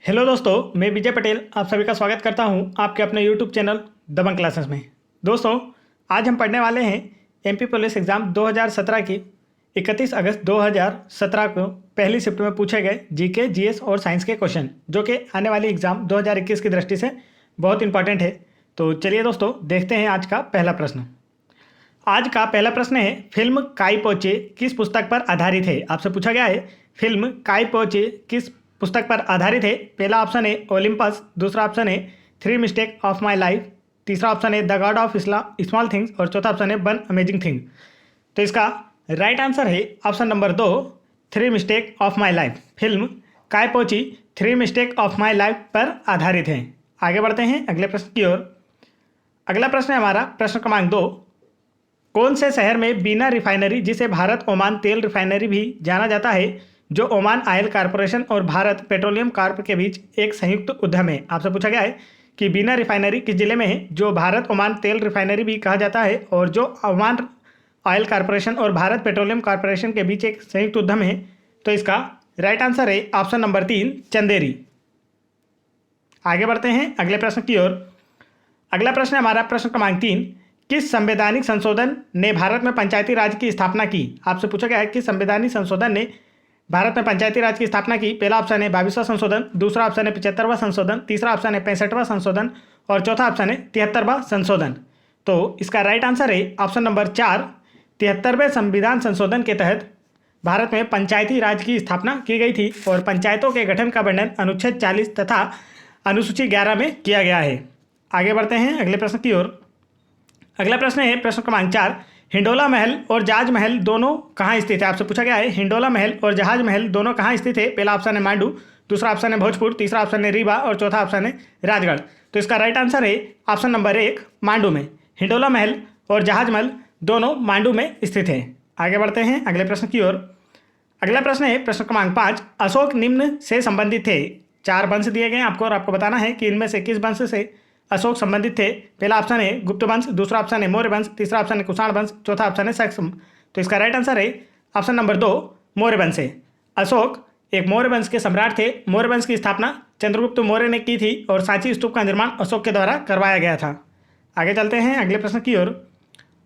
Hello दोस्तों, मैं विजय पटेल आप सभी का स्वागत करता हूं आपके अपने यूट्यूब चैनल दबंग क्लासेस में। दोस्तों, आज हम पढ़ने वाले हैं एमपी पुलिस एग्ज़ाम 2017 की 31 अगस्त 2017 को पहली शिफ्ट में पूछे गए जीके, जीएस और साइंस के क्वेश्चन, जो कि आने वाली एग्ज़ाम 2021 की दृष्टि से बहुत इंपॉर्टेंट है। तो चलिए दोस्तों, देखते हैं आज का पहला प्रश्न। आज का पहला प्रश्न है, फिल्म काई पो चे किस पुस्तक पर आधारित है। आपसे पूछा गया है फिल्म काई पो चे किस पुस्तक पर आधारित है। पहला ऑप्शन है ओलंपस, दूसरा ऑप्शन है three mistake of my life, तीसरा ऑप्शन है the God of small things और चौथा ऑप्शन है वन अमेजिंग थिंग। तो इसका राइट आंसर है option number 2, three mistake of my life. Film काय पो ची three mistake of my life पर आधारित है। आगे बढ़ते हैं अगले प्रश्न की ओर। अगला प्रश्न है हमारा प्रश्न क्रमांक 2। कौन से शहर में बीना रिफाइनरी, जिसे भारत ओमान तेल रिफाइनरी भी जाना जाता है, जो ओमान ऑयल कॉरपोरेशन और भारत पेट्रोलियम कॉर्प के बीच एक संयुक्त उद्यम है। आपसे पूछा गया है कि बीना रिफाइनरी किस जिले में है, जो भारत ओमान तेल रिफाइनरी भी कहा जाता है और जो ओमान ऑयल कॉरपोरेशन और भारत पेट्रोलियम कॉरपोरेशन के बीच एक संयुक्त उद्यम है। तो इसका राइट आंसर है ऑप्शन नंबर 3, चंदेरी। आगे बढ़ते हैं अगले प्रश्न की ओर। अगला प्रश्न है हमारा प्रश्न क्रमांक 3। किस संवैधानिक संशोधन ने भारत में पंचायती राज की स्थापना की। आपसे पूछा गया है कि संवैधानिक संशोधन ने भारत में पंचायती राज की स्थापना की। पहला ऑप्शन है 22वां संशोधन, दूसरा ऑप्शन है 75वां संशोधन, तीसरा ऑप्शन है 65वां संशोधन और चौथा ऑप्शन है 73वां संशोधन। तो इसका राइट आंसर है ऑप्शन नंबर 4, 73वें संविधान संशोधन के तहत भारत में पंचायती राज की स्थापना की गई थी और पंचायतों के गठन का वर्णन अनुच्छेद 40 तथा अनुसूची 11 में किया गया है। आगे बढ़ते हैं अगले प्रश्न की ओर। अगला प्रश्न है प्रश्न क्रमांक 4। हिंडोला महल और जहाज महल दोनों कहाँ स्थित है। आपसे पूछा गया है हिंडोला महल और जहाज महल दोनों कहाँ स्थित है। पहला ऑप्शन है मांडू, दूसरा ऑप्शन है भोजपुर, तीसरा ऑप्शन है रीवा और चौथा ऑप्शन है राजगढ़। तो इसका राइट आंसर है ऑप्शन नंबर 1, मांडू में। हिंडोला महल और जहाज महल दोनों मांडू में स्थित है। आगे बढ़ते हैं अगले प्रश्न की ओर। अगला प्रश्न है प्रश्न क्रमांक 5। अशोक निम्न से संबंधित थे। 4 वंश दिए गए आपको और आपको बताना है कि इनमें से किस वंश से अशोक संबंधित थे। पहला ऑप्शन है गुप्त वंश, दूसरा ऑप्शन है मौर्य वंश, तीसरा ऑप्शन है कुषाण वंश, चौथा ऑप्शन है शक। तो इसका राइट आंसर है ऑप्शन नंबर 2, मौर्य वंश है। अशोक एक मौर्य वंश के सम्राट थे। मौर्य वंश की स्थापना चंद्रगुप्त मौर्य ने की थी और सांची स्तूप का निर्माण अशोक के द्वारा करवाया गया था। आगे चलते हैं अगले प्रश्न की ओर।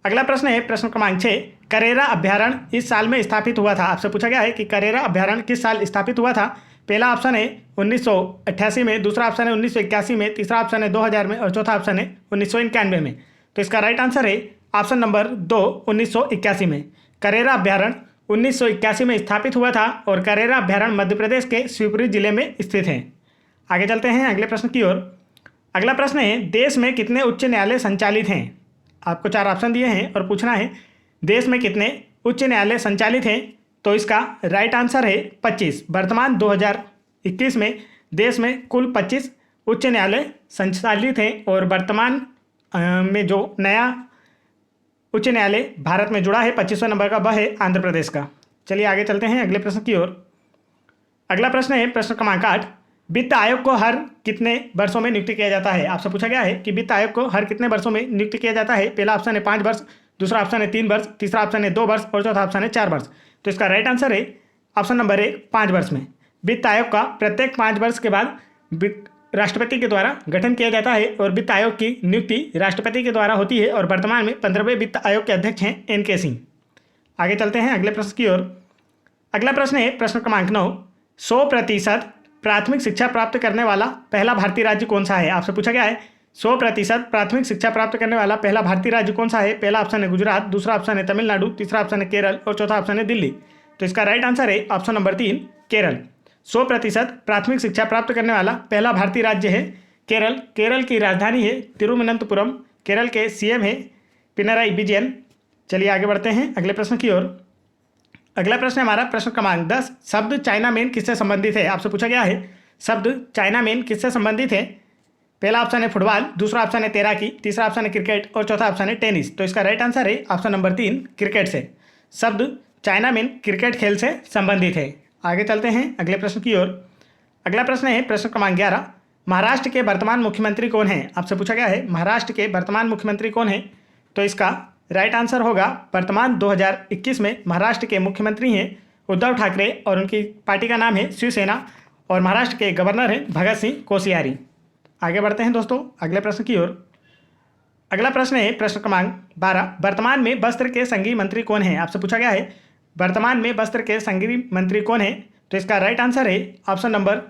अगला प्रश्न है प्रश्न क्रमांक 6। करेरा अभ्यारण्य इस साल में स्थापित हुआ था। आपसे पूछा गया है कि करेरा अभ्यारण्य किस साल स्थापित हुआ था। पहला ऑप्शन है 1988 में, दूसरा ऑप्शन है 1981 में, तीसरा ऑप्शन है 2000 में और चौथा ऑप्शन है 1991 में। तो इसका राइट आंसर है ऑप्शन नंबर 2, 1981 में। करेरा अभ्यारण्य 1981 में स्थापित हुआ था और करेरा अभ्यारण्य मध्य प्रदेश के शिवपुरी जिले में स्थित है। आगे चलते हैं अगले प्रश्न की ओर। अगला प्रश्न है, देश में कितने उच्च न्यायालय संचालित हैं। आपको 4 ऑप्शन दिए हैं और पूछना है देश में कितने उच्च न्यायालय संचालित हैं। तो इसका राइट आंसर है 25। वर्तमान 2021 में देश में कुल 25 उच्च न्यायालय संचालित हैं और वर्तमान में जो नया उच्च न्यायालय भारत में जुड़ा है 25वें नंबर का, वह है आंध्र प्रदेश का। चलिए आगे चलते हैं अगले प्रश्न की ओर। अगला प्रश्न है प्रश्न क्रमांक 8। वित्त आयोग को हर कितने वर्षों में नियुक्त किया जाता है। आपसे पूछा गया है कि वित्त आयोग को हर कितने वर्षों में नियुक्त किया जाता है। पहला ऑप्शन है 5 वर्ष, दूसरा ऑप्शन है 3 वर्ष, तीसरा ऑप्शन है 2 वर्ष और चौथा ऑप्शन है 4 वर्ष। तो इसका राइट आंसर है ऑप्शन नंबर 1, 5 वर्ष में। वित्त आयोग का प्रत्येक 5 वर्ष के बाद राष्ट्रपति के द्वारा गठन किया जाता है और वित्त आयोग की नियुक्ति राष्ट्रपति के द्वारा होती है और वर्तमान में 15वें वित्त आयोग के अध्यक्ष हैं NK सिंह। आगे चलते हैं अगले प्रश्न की ओर। अगला प्रश्न है प्रश्न क्रमांक 9। 100% प्राथमिक शिक्षा प्राप्त करने वाला पहला भारतीय राज्य कौन सा है। आपसे पूछा गया है 100% प्राथमिक शिक्षा प्राप्त करने वाला पहला भारतीय राज्य कौन सा है। पहला ऑप्शन है गुजरात, दूसरा ऑप्शन है तमिलनाडु, तीसरा ऑप्शन है केरल और चौथा ऑप्शन है दिल्ली। तो इसका राइट आंसर है ऑप्शन नंबर 3, केरल। 100% प्राथमिक शिक्षा प्राप्त करने वाला पहला भारतीय राज्य है केरल। केरल की राजधानी है तिरुवनंतपुरम। केरल के CM है पिनराई विजयन। चलिए आगे बढ़ते हैं अगले प्रश्न की ओर। अगला प्रश्न है हमारा प्रश्न क्रमांक 10। शब्द चाइना मैन किससे संबंधित है। आपसे पूछा गया है शब्द चाइना मैन किससे संबंधित है। पहला ऑप्शन है फुटबॉल, दूसरा ऑप्शन है तैराकी, तीसरा ऑप्शन है क्रिकेट और चौथा ऑप्शन है टेनिस। तो इसका राइट आंसर है ऑप्शन नंबर 3, क्रिकेट से। शब्द चाइना मैन क्रिकेट खेल से संबंधित है। आगे चलते हैं अगले प्रश्न की ओर। अगला प्रश्न है प्रश्न क्रमांक 11। महाराष्ट्र के वर्तमान मुख्यमंत्री कौन है। आपसे पूछा गया है महाराष्ट्र के वर्तमान मुख्यमंत्री कौन है। तो इसका राइट आंसर होगा वर्तमान 2021 में महाराष्ट्र के मुख्यमंत्री हैं उद्धव ठाकरे और उनकी पार्टी का नाम है शिवसेना और महाराष्ट्र के गवर्नर हैं भगत सिंह कोश्यारी। आगे बढ़ते हैं दोस्तों अगले प्रश्न की ओर। अगला प्रश्न है प्रश्न क्रमांक 12, वर्तमान में वस्त्र के संघीय मंत्री कौन है? आपसे पूछा गया है वर्तमान में वस्त्र के संघीय मंत्री कौन है? तो इसका राइट आंसर है ऑप्शन नंबर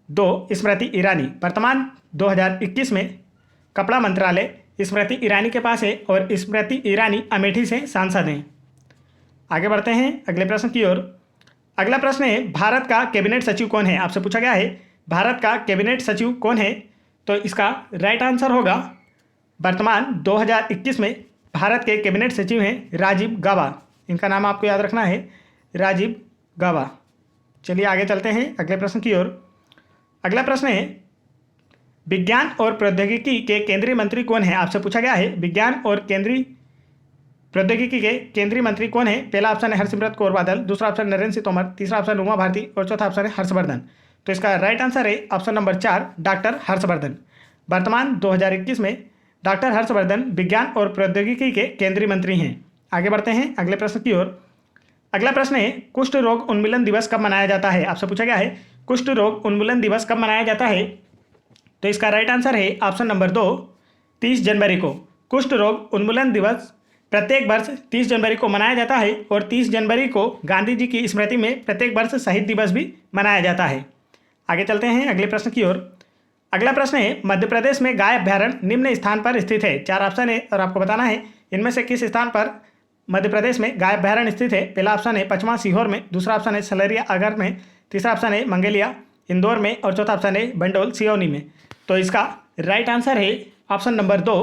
2 स्मृति ईरानी। वर्तमान 2021 में कपड़ा मंत्रालय स्मृति ईरानी के पास है और स्मृति ईरानी अमेठी से सांसद हैं। आगे बढ़ते हैं अगले प्रश्न की ओर। अगला प्रश्न है भारत का कैबिनेट सचिव कौन है? आपसे पूछा गया है भारत का कैबिनेट सचिव कौन है? तो इसका राइट आंसर होगा वर्तमान 2021 में भारत के कैबिनेट सचिव हैं राजीव गाबा। इनका नाम आपको याद रखना है, राजीव गाबा। चलिए आगे चलते हैं अगले प्रश्न की ओर। अगला प्रश्न है विज्ञान और प्रौद्योगिकी के केंद्रीय मंत्री कौन है? आपसे पूछा गया है विज्ञान और प्रौद्योगिकी के केंद्रीय मंत्री कौन है? पहला ऑप्शन है हरसिमरत कौर बादल, दूसरा ऑप्शन नरेंद्र सिंह तोमर, तीसरा ऑप्शन उमा भारती और चौथा ऑप्शन है हर्षवर्धन। तो इसका राइट आंसर है ऑप्शन नंबर 4 डॉक्टर हर्षवर्धन। वर्तमान 2021 में डॉक्टर हर्षवर्धन विज्ञान और प्रौद्योगिकी के केंद्रीय मंत्री हैं। आगे बढ़ते हैं अगले प्रश्न की ओर। अगला प्रश्न है कुष्ठ रोग उन्मूलन दिवस कब मनाया जाता है? आपसे पूछा गया है कुष्ठ रोग उन्मूलन दिवस कब मनाया जाता है? तो इसका राइट आंसर है ऑप्शन नंबर 2 30 जनवरी को। कुष्ठ रोग उन्मूलन दिवस प्रत्येक वर्ष 30 जनवरी को मनाया जाता है और 30 जनवरी को गांधी जी की स्मृति में प्रत्येक वर्ष शहीद दिवस भी मनाया जाता है। आगे चलते हैं अगले प्रश्न की ओर। अगला प्रश्न है मध्य प्रदेश में गाय अभ्यारण्य निम्न स्थान पर स्थित है। 4 ऑप्शन है और आपको बताना है इनमें से किस स्थान पर मध्य प्रदेश में गाय अभ्यारण्य स्थित है। पहला ऑप्शन है पचमा सीहोर में, दूसरा ऑप्शन है सलरिया अगर में, तीसरा ऑप्शन है मंगेलिया इंदौर में और चौथा ऑप्शन है बंडोल सिवनी में। तो इसका राइट आंसर है ऑप्शन नंबर 2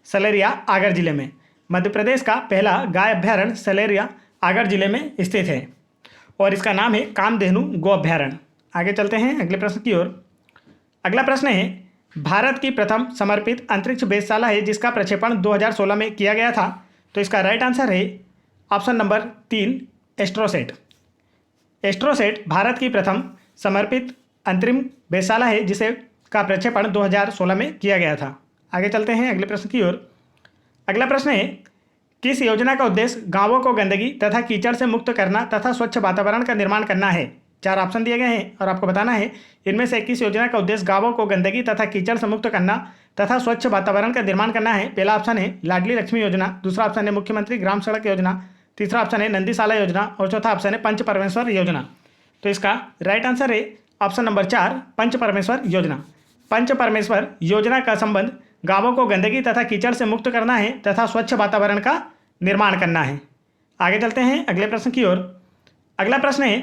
सलरिया आगर जिले में। मध्य प्रदेश का पहला गाय अभ्यारण्य सलरिया आगर जिले में स्थित है और इसका नाम है कामधेनु गो अभ्यारण्य। आगे चलते हैं अगले प्रश्न की ओर। अगला प्रश्न है भारत की प्रथम समर्पित अंतरिक्ष वेधशाला है जिसका प्रक्षेपण 2016 में किया गया था। तो इसका राइट आंसर है ऑप्शन नंबर 3 एस्ट्रोसेट। एस्ट्रोसेट भारत की प्रथम समर्पित अंतरिम वेधशाला है जिसे का प्रक्षेपण 2016 में किया गया था। आगे चलते हैं अगले प्रश्न की ओर। अगला प्रश्न है किस योजना का उद्देश्य गांवों को गंदगी तथा कीचड़ से मुक्त करना तथा स्वच्छ वातावरण का निर्माण करना है? 4 ऑप्शन दिए गए हैं और आपको बताना है इनमें से किस योजना का उद्देश्य गांवों को गंदगी तथा कीचड़ से मुक्त करना तथा स्वच्छ वातावरण का निर्माण करना है। पहला ऑप्शन है लाडली लक्ष्मी योजना, दूसरा ऑप्शन है मुख्यमंत्री ग्राम सड़क योजना, तीसरा ऑप्शन है नंदीशाला योजना और चौथा ऑप्शन है पंच परमेश्वर योजना। तो इसका राइट आंसर है ऑप्शन नंबर 4 पंच परमेश्वर योजना। पंच परमेश्वर योजना का संबंध गांवों को गंदगी तथा कीचड़ से मुक्त करना है तथा स्वच्छ वातावरण का निर्माण करना है। आगे चलते हैं अगले प्रश्न की ओर। अगला प्रश्न है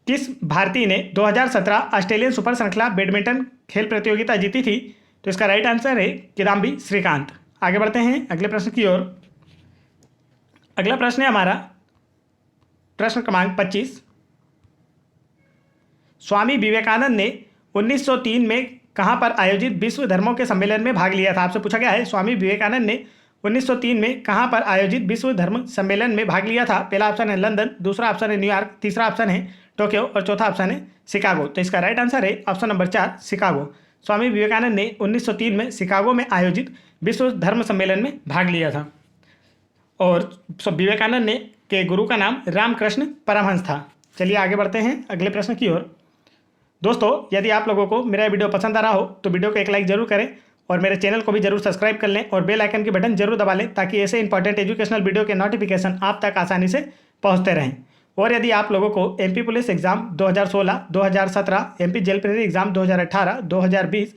किस भारतीय ने 2017 ऑस्ट्रेलियन सुपर श्रृंखला बैडमिंटन खेल प्रतियोगिता जीती थी? तो इसका राइट आंसर है किदाम्बी श्रीकांत। आगे बढ़ते हैं अगले प्रश्न की ओर। अगला प्रश्न है हमारा प्रश्न क्रमांक 25। स्वामी विवेकानंद ने 1903 में कहाँ पर आयोजित विश्व धर्मों के सम्मेलन में भाग लिया था? आपसे पूछा गया है स्वामी विवेकानंद ने 1903 में कहाँ पर आयोजित विश्व धर्म सम्मेलन में भाग लिया था? पहला ऑप्शन है लंदन, दूसरा ऑप्शन है न्यूयॉर्क, तीसरा ऑप्शन है टोक्यो और चौथा ऑप्शन है शिकागो। तो इसका राइट आंसर है option number 4 Chicago. Swami Vivekananda ने 1903 में शिकागो में आयोजित विश्व धर्म सम्मेलन में भाग लिया था और विवेकानंद ने के गुरु का नाम रामकृष्ण परमहंस था। चलिए आगे बढ़ते हैं अगले प्रश्न की ओर। दोस्तों यदि आप लोगों को मेरा वीडियो पसंद आ रहा हो तो वीडियो को एक लाइक जरूर करें और मेरे चैनल को भी जरूर सब्सक्राइब कर लें और बेल आइकन के बटन जरूर दबा लें ताकि ऐसे इंपॉर्टेंट एजुकेशनल वीडियो के नोटिफिकेशन आप तक आसानी से पहुंचते रहें। और यदि आप लोगों को MP police exam 2016, 2017, MP jail प्रेरी एग्जाम 2018, 2020,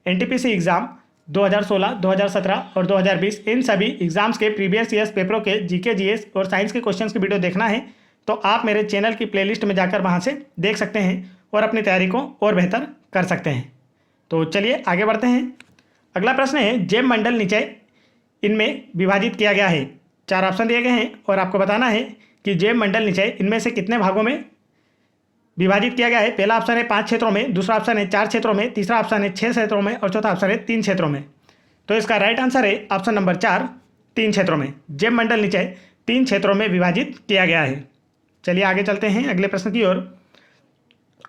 एनटीपीसी एग्जाम 2016, 2017 और 2020 इन सभी एग्जाम्स के प्रीवियस ईयर्स पेपरों के जीके, जीएस और साइंस के क्वेश्चंस की वीडियो देखना है तो आप मेरे चैनल की प्लेलिस्ट में जाकर वहां से देख सकते हैं और अपनी तैयारी को और बेहतर कर सकते हैं। तो चलिए आगे बढ़ते हैं। अगला प्रश्न है जैव मंडल निचय इनमें विभाजित किया गया है। 4 ऑप्शन दिए गए हैं और आपको बताना है कि जैव मंडल निचय इनमें से कितने भागों में विभाजित किया गया है। पहला ऑप्शन है 5 क्षेत्रों में, दूसरा ऑप्शन है 4 क्षेत्रों में, तीसरा ऑप्शन है 6 क्षेत्रों में और चौथा ऑप्शन है 3 क्षेत्रों में। तो इसका राइट आंसर है ऑप्शन नंबर 4 3 क्षेत्रों में। जैव मंडल निचय 3 क्षेत्रों में विभाजित किया गया है। चलिए आगे चलते हैं अगले प्रश्न की ओर।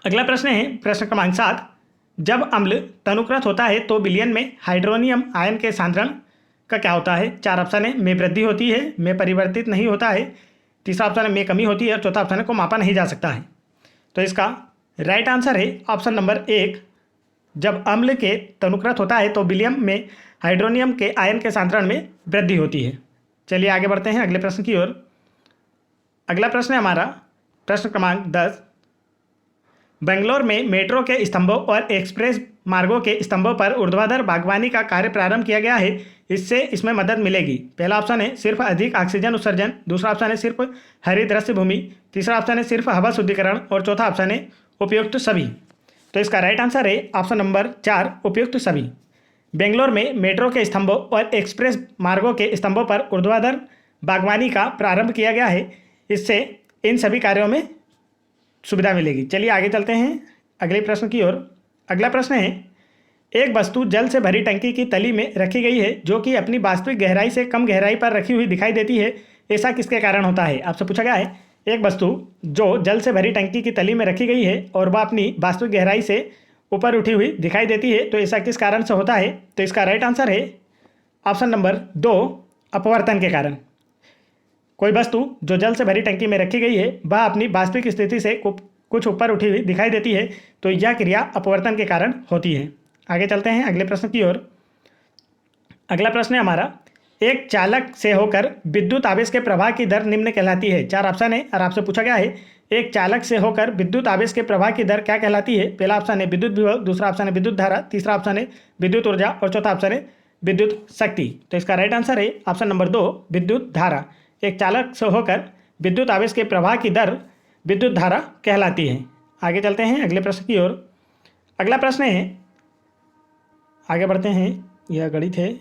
अगला प्रश्न है प्रश्न क्रमांक 7। जब अम्ल तनुकृत होता है तो विलयन में हाइड्रोनियम आयन के सांद्रण का क्या होता है? 4 ऑप्शन है में वृद्धि होती है, में परिवर्तित नहीं होता है, तीसरा ऑप्शन है में कमी होती है और चौथा ऑप्शन है को मापा नहीं जा सकता है। तो इसका राइट आंसर है ऑप्शन नंबर 1। जब अम्ल के तनुकृत होता है तो विलियम में हाइड्रोनियम के आयन के सांद्रण में वृद्धि होती है। चलिए आगे बढ़ते हैं अगले प्रश्न की ओर। अगला प्रश्न है हमारा प्रश्न क्रमांक 10। बेंगलोर में मेट्रो के स्तंभों और एक्सप्रेस मार्गों के स्तंभों पर ऊर्ध्वाधर बागवानी का कार्य प्रारंभ किया गया है, इससे इसमें मदद मिलेगी। पहला ऑप्शन है सिर्फ अधिक ऑक्सीजन उत्सर्जन, दूसरा ऑप्शन है सिर्फ हरित दृश्य भूमि, तीसरा ऑप्शन है सिर्फ हवा शुद्धिकरण और चौथा ऑप्शन है उपयुक्त सभी। तो इसका राइट आंसर है ऑप्शन नंबर 4, उपयुक्त सभी। बेंगलोर में मेट्रो के स्तंभों और एक्सप्रेस मार्गों के स्तंभों पर ऊर्ध्वाधर बागवानी का प्रारंभ किया गया है, इससे इन सभी कार्यों में सुविधा मिलेगी। चलिए आगे चलते हैं अगले प्रश्न की ओर। अगला प्रश्न है एक वस्तु जल से भरी टंकी की तली में रखी गई है जो कि अपनी वास्तविक गहराई से कम गहराई पर रखी हुई दिखाई देती है, ऐसा किसके कारण होता है। आपसे पूछा गया है एक वस्तु जो जल से भरी टंकी की तली में रखी गई है और वह अपनी वास्तविक गहराई से ऊपर उठी हुई दिखाई देती है, तो ऐसा किस कारण से होता है। तो इसका राइट आंसर है ऑप्शन नंबर 2, अपवर्तन के कारण। कोई वस्तु जो जल से भरी टंकी में रखी गई है वह अपनी वास्तविक स्थिति से कुछ ऊपर उठी हुई दिखाई देती है, तो यह क्रिया अपवर्तन के कारण होती है। आगे चलते हैं अगले प्रश्न की ओर। अगला प्रश्न है हमारा एक चालक से होकर विद्युत आवेश के प्रवाह की दर निम्न कहलाती है। 4 ऑप्शन है और आपसे पूछा गया है एक चालक से होकर विद्युत आवेश के प्रवाह की दर क्या कहलाती है। पहला ऑप्शन है विद्युत विभव, दूसरा ऑप्शन है विद्युत धारा, तीसरा ऑप्शन है विद्युत ऊर्जा और चौथा ऑप्शन है विद्युत शक्ति। तो इसका राइट आंसर है ऑप्शन नंबर 2, विद्युत धारा। एक चालक से होकर विद्युत आवेश के प्रवाह की दर विद्युत धारा कहलाती है। आगे चलते हैं अगले प्रश्न की ओर। अगला प्रश्न है, आगे बढ़ते हैं, यह गणित है।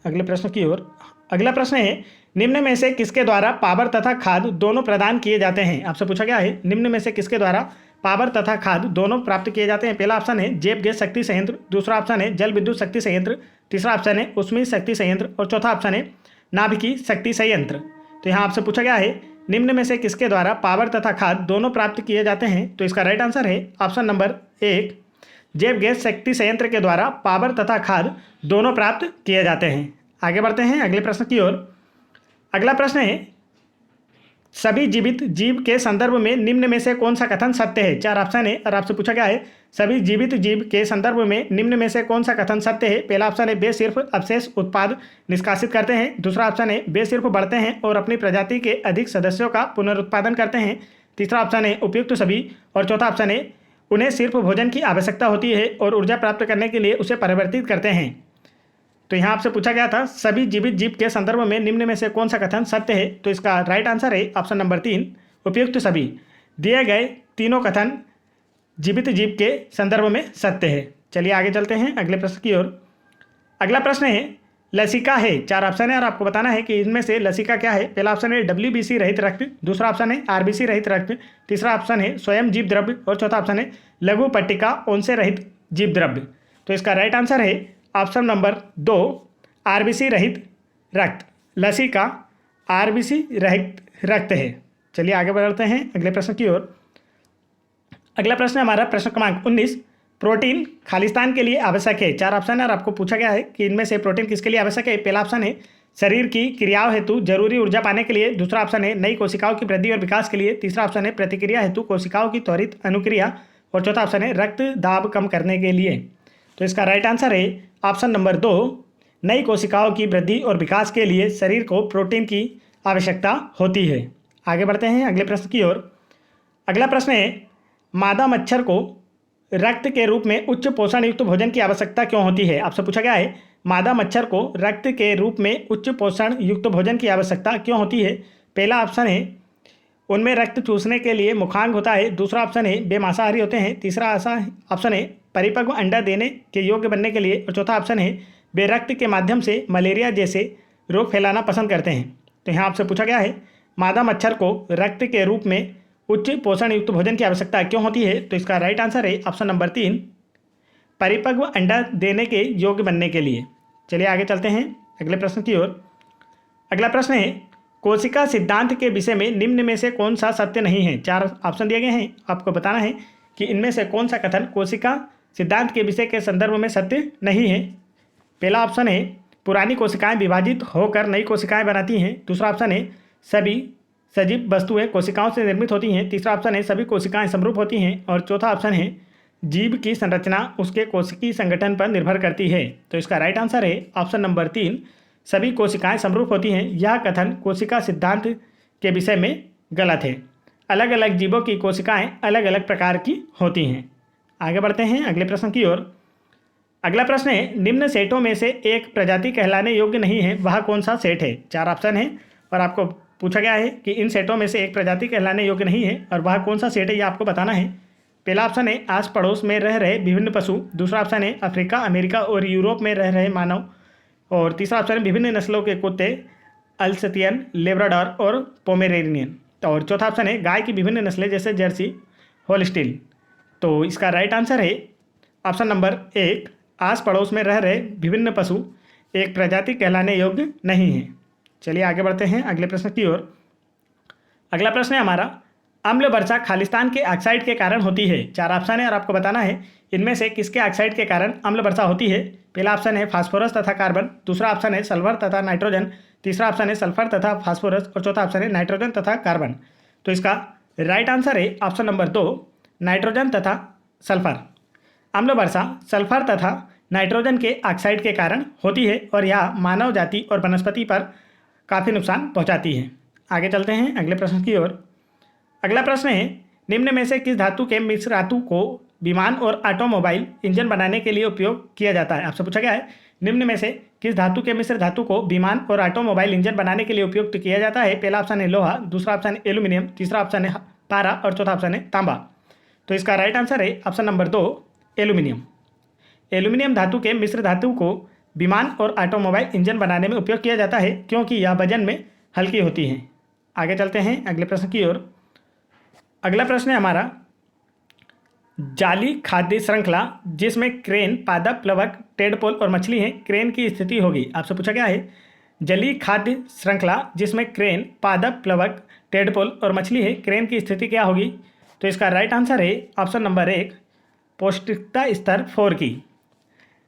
अगले प्रश्न की ओर। अगला प्रश्न है निम्न में से किसके द्वारा पावर तथा खाद दोनों प्रदान किए जाते हैं। आपसे पूछा गया है निम्न में से किसके द्वारा पावर तथा खाद दोनों प्राप्त किए जाते हैं। पहला ऑप्शन है जैव गैस शक्ति संयंत्र, दूसरा ऑप्शन है जल विद्युत शक्ति संयंत्र, तीसरा ऑप्शन है ऊष्मीय शक्ति संयंत्र और चौथा ऑप्शन है नाभिकीय शक्ति संयंत्र। तो यहाँ आपसे पूछा गया है निम्न में से किसके द्वारा पावर तथा खाद दोनों प्राप्त किए जाते हैं। तो इसका राइट आंसर है ऑप्शन नंबर 1, जैव गैस शक्ति संयंत्र के द्वारा पावर तथा खाद दोनों प्राप्त किए जाते हैं। आगे बढ़ते हैं अगले प्रश्न की ओर। अगला प्रश्न है सभी जीवित जीव के संदर्भ में निम्न में से कौन सा कथन सत्य है। 4 ऑप्शन है और आपसे पूछा गया है सभी जीवित जीव के संदर्भ में निम्न में से कौन सा कथन सत्य है। पहला ऑप्शन है वे सिर्फ अवशेष उत्पाद निष्कासित करते हैं, दूसरा ऑप्शन है वे सिर्फ बढ़ते हैं और अपनी प्रजाति के अधिक सदस्यों का पुनरुत्पादन करते हैं, तीसरा ऑप्शन है उपयुक्त सभी और चौथा ऑप्शन है उन्हें सिर्फ भोजन की आवश्यकता होती है और ऊर्जा प्राप्त करने के लिए उसे परिवर्तित करते हैं। तो यहाँ आपसे पूछा गया था सभी जीवित जीव के संदर्भ में निम्न में से कौन सा कथन सत्य है। तो इसका राइट आंसर है ऑप्शन नंबर 3, उपयुक्त सभी। दिए गए तीनों कथन जीवित जीव के संदर्भ में सत्य है। चलिए आगे चलते हैं अगले प्रश्न की ओर। अगला प्रश्न है लसिका है। 4 ऑप्शन है और आपको बताना है कि इनमें से लसिका क्या है। पहला ऑप्शन है WBC रहित रक्त, दूसरा ऑप्शन है RBC रहित रक्त, तीसरा ऑप्शन है स्वयं जीव द्रव्य और चौथा ऑप्शन है लघु पट्टिका ओंसे रहित जीव द्रव्य। तो इसका राइट आंसर है ऑप्शन नंबर 2, RBC रहित रक्त। लसिका RBC रहित रक्त है। चलिए आगे बढ़ते हैं अगले प्रश्न की ओर। अगला प्रश्न है हमारा प्रश्न क्रमांक 19। प्रोटीन खालिस्तान के लिए आवश्यक है। 4 ऑप्शन है और आपको पूछा गया है कि इनमें से प्रोटीन किसके लिए आवश्यक है। पहला ऑप्शन है शरीर की क्रियाओं हेतु जरूरी ऊर्जा पाने के लिए, दूसरा ऑप्शन है नई कोशिकाओं की वृद्धि और विकास के लिए, तीसरा ऑप्शन है प्रतिक्रिया हेतु कोशिकाओं की त्वरित अनुक्रिया और चौथा ऑप्शन है रक्त दाब कम करने के लिए। तो इसका राइट आंसर है ऑप्शन नंबर 2, नई कोशिकाओं की वृद्धि और विकास के लिए शरीर को प्रोटीन की आवश्यकता होती है। आगे बढ़ते हैं अगले प्रश्न की ओर। अगला प्रश्न है मादा मच्छर को रक्त के रूप में उच्च पोषण युक्त भोजन की आवश्यकता क्यों होती है। आपसे पूछा गया है मादा मच्छर को रक्त के रूप में उच्च पोषण युक्त भोजन की आवश्यकता क्यों होती है। पहला ऑप्शन है उनमें रक्त चूसने के लिए मुखांग होता है, दूसरा ऑप्शन है वे मांसाहारी होते हैं, तीसरा ऑप्शन है परिपक्व अंडा देने के योग्य बनने के लिए और चौथा ऑप्शन है वे रक्त के माध्यम से मलेरिया जैसे रोग फैलाना पसंद करते हैं। तो यहाँ आपसे पूछा गया है मादा मच्छर को रक्त के रूप में उच्च पोषण युक्त भोजन की आवश्यकता क्यों होती है। तो इसका राइट आंसर है ऑप्शन नंबर 3, परिपक्व अंडा देने के योग्य बनने के लिए। चलिए आगे चलते हैं अगले प्रश्न की ओर। अगला प्रश्न है कोशिका सिद्धांत के विषय में निम्न में से कौन सा सत्य नहीं है। 4 ऑप्शन दिए गए हैं, आपको बताना है कि इनमें से कौन सा कथन कोशिका सिद्धांत के विषय के संदर्भ में सत्य नहीं है। पहला ऑप्शन है पुरानी कोशिकाएं विभाजित होकर नई कोशिकाएं बनाती हैं, दूसरा ऑप्शन है सभी सजीव वस्तुएं कोशिकाओं से निर्मित होती हैं। तीसरा ऑप्शन है सभी कोशिकाएं समरूप होती हैं। और चौथा ऑप्शन है जीव की संरचना उसके कोशिकीय संगठन पर निर्भर करती है। तो इसका राइट आंसर है ऑप्शन नंबर 3, सभी कोशिकाएं समरूप होती हैं। यह कथन कोशिका सिद्धांत के विषय में गलत है। अलग अलग जीवों की कोशिकाएं अलग अलग प्रकार की होती हैं। आगे बढ़ते हैं अगले प्रश्न की ओर। अगला प्रश्न है निम्न सेटों में से एक प्रजाति कहलाने योग्य नहीं है, वह कौन सा सेट है। 4 ऑप्शन है और आपको पूछा गया है कि इन सेटों में से एक प्रजाति कहलाने योग्य नहीं है और वह कौन सा सेट है, ये आपको बताना है। पहला ऑप्शन है आस पड़ोस में रह रहे विभिन्न पशु। दूसरा ऑप्शन है अफ्रीका, अमेरिका और यूरोप में रह रहे मानव। और तीसरा ऑप्शन है विभिन्न नस्लों के कुत्ते, अल्सतियन, लेब्राडोर और पोमेरेनियन। और चौथा ऑप्शन है गाय की विभिन्न नस्लें जैसे जर्सी, होल्स्टीन। तो इसका राइट आंसर है ऑप्शन नंबर 1, आस पड़ोस में रह रहे विभिन्न पशु एक प्रजाति कहलाने योग्य नहीं है। चलिए आगे बढ़ते हैं अगले प्रश्न की ओर। अगला प्रश्न है हमारा अम्ल वर्षा खालिस्तान के ऑक्साइड के कारण होती है। 4 ऑप्शन है और आपको बताना है इनमें से किसके ऑक्साइड के कारण अम्ल वर्षा होती है। पहला ऑप्शन है फास्फोरस तथा कार्बन। दूसरा ऑप्शन है सल्फर तथा नाइट्रोजन। तीसरा ऑप्शन है सल्फर तथा फास्फोरस। और चौथा ऑप्शन है नाइट्रोजन तथा कार्बन। तो इसका राइट आंसर है ऑप्शन नंबर 2, नाइट्रोजन तथा सल्फर। अम्ल वर्षा सल्फर तथा नाइट्रोजन के ऑक्साइड के कारण होती है और यह मानव जाति और वनस्पति पर काफ़ी नुकसान पहुंचाती है। आगे चलते हैं अगले प्रश्न की ओर। अगला प्रश्न है निम्न में से किस धातु के मिश्र धातु को विमान और ऑटोमोबाइल इंजन बनाने के लिए उपयोग किया जाता है। आपसे पूछा गया है निम्न में से किस धातु के मिश्र धातु को विमान और ऑटोमोबाइल इंजन बनाने के लिए उपयोग किया जाता है। पहला ऑप्शन है लोहा, दूसरा ऑप्शन है एल्यूमिनियम, तीसरा ऑप्शन है पारा और चौथा ऑप्शन है तांबा। तो इसका राइट आंसर है ऑप्शन नंबर 2, एल्यूमिनियम। एल्यूमिनियम धातु के मिश्र धातु को विमान और ऑटोमोबाइल इंजन बनाने में उपयोग किया जाता है क्योंकि यह वजन में हल्की होती है। आगे चलते हैं अगले प्रश्न की ओर। अगला प्रश्न है हमारा जाली खाद्य श्रृंखला जिसमें क्रेन, पादप, प्लवक, टेडपोल और मछली है, क्रेन की स्थिति होगी। आपसे पूछा गया है जलीय खाद्य श्रृंखला जिसमें क्रेन, पादप, प्लवक, टेडपोल और मछली है, क्रेन की स्थिति क्या होगी। तो इसका राइट आंसर है ऑप्शन नंबर 1, पौष्टिकता स्तर 4 की।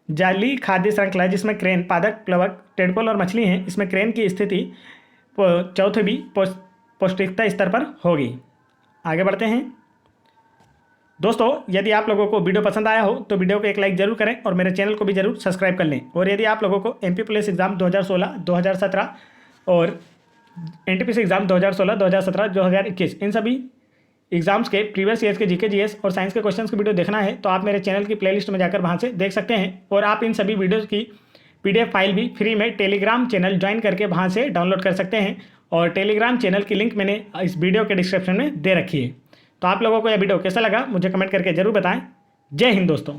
जाली खाद्य श्रृंखला जिसमें क्रेन, पादप, प्लवक, टेडपोल और मछली हैं, इसमें क्रेन की स्थिति चौथी पौष्टिकता स्तर पर होगी। आगे बढ़ते हैं दोस्तों, यदि आप लोगों को वीडियो पसंद आया हो तो वीडियो को एक लाइक जरूर करें और मेरे चैनल को भी जरूर सब्सक्राइब कर लें। और यदि आप लोगों को एमपी पुलिस एग्जाम 2016, 2017 और एनटीपीसी एग्जाम 2016, 2017, 2021 इन सभी एग्जाम्स के प्रीवियस ईयर्स के जीके, जीएस और साइंस के क्वेश्चंस की वीडियो देखना है तो आप मेरे चैनल की प्लेलिस्ट में जाकर वहाँ से देख सकते हैं। और आप इन सभी वीडियोज़ की PDF फाइल भी फ्री में टेलीग्राम चैनल ज्वाइन करके वहाँ से डाउनलोड कर सकते हैं। और टेलीग्राम चैनल की लिंक मैंने इस वीडियो के डिस्क्रिप्शन में दे रखी है। तो आप लोगों को यह वीडियो कैसा लगा मुझे कमेंट करके ज़रूर बताएं। जय हिंद दोस्तों।